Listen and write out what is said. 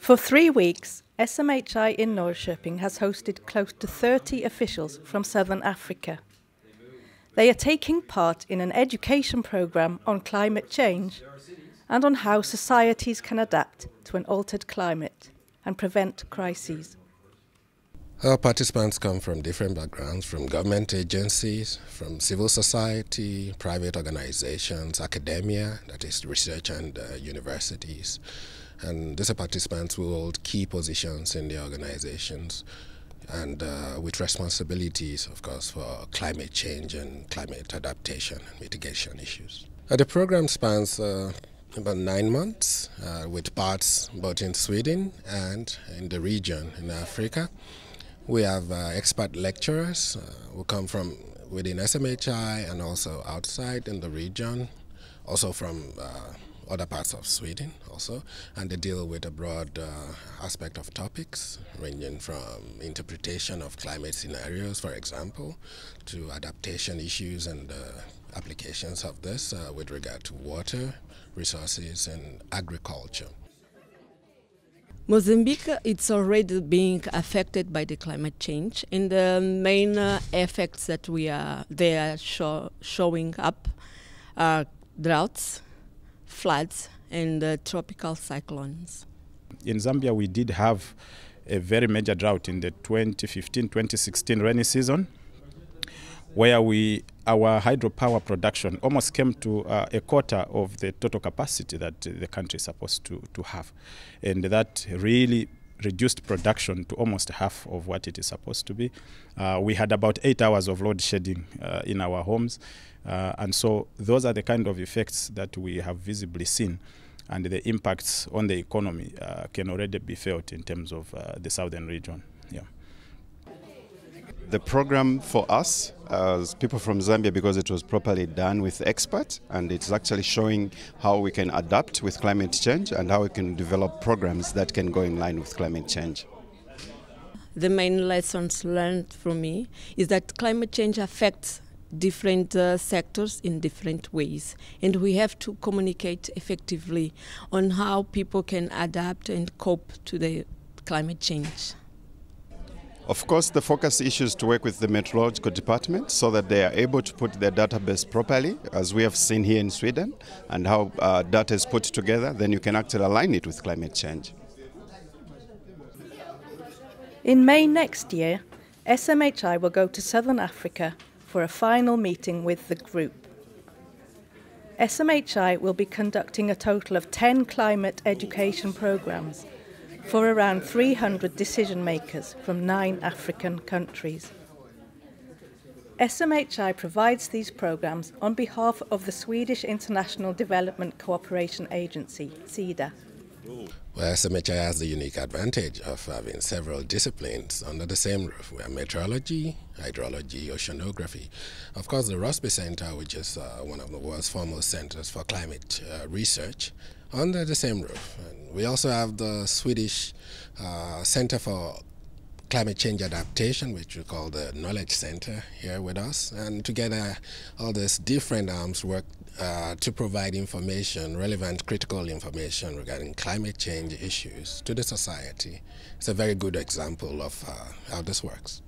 For 3 weeks, SMHI in Norrköping has hosted close to 30 officials from Southern Africa. They are taking part in an education programme on climate change and on how societies can adapt to an altered climate and prevent crises. Our participants come from different backgrounds, from government agencies, from civil society, private organizations, academia, that is research and universities. And these are participants who hold key positions in the organizations and with responsibilities, of course, for climate change and climate adaptation and mitigation issues. The program spans about 9 months with parts both in Sweden and in the region in Africa. We have expert lecturers who come from within SMHI and also outside in the region, also from other parts of Sweden also, and they deal with a broad aspect of topics ranging from interpretation of climate scenarios, for example, to adaptation issues and applications of this with regard to water, resources and agriculture. Mozambique, it's already being affected by the climate change, and the main effects that they are showing up are droughts, floods, and tropical cyclones. In Zambia, we did have a very major drought in the 2015-2016 rainy season, where our hydropower production almost came to a quarter of the total capacity that the country is supposed to have. And that really reduced production to almost half of what it is supposed to be. We had about 8 hours of load shedding in our homes. And so those are the kind of effects that we have visibly seen. And the impacts on the economy can already be felt in terms of the southern region. Yeah. The program for us as people from Zambia, because it was properly done with experts, and it's actually showing how we can adapt with climate change and how we can develop programs that can go in line with climate change. The main lessons learned from me is that climate change affects different sectors in different ways, and we have to communicate effectively on how people can adapt and cope to the climate change. Of course, the focus issue is to work with the meteorological department so that they are able to put their database properly, as we have seen here in Sweden, and how data is put together, then you can actually align it with climate change. In May next year, SMHI will go to Southern Africa for a final meeting with the group. SMHI will be conducting a total of 10 climate education programs for around 300 decision makers from 9 African countries. SMHI provides these programs on behalf of the Swedish International Development Cooperation Agency, SIDA. Well, SMHI has the unique advantage of having several disciplines under the same roof. We have meteorology, hydrology, oceanography. Of course, the Rossby Center, which is one of the world's foremost centers for climate research, under the same roof. And we also have the Swedish Center for Climate Change Adaptation, which we call the Knowledge Center, here with us. And together, all these different arms work to provide information, relevant critical information regarding climate change issues to the society. It's a very good example of how this works.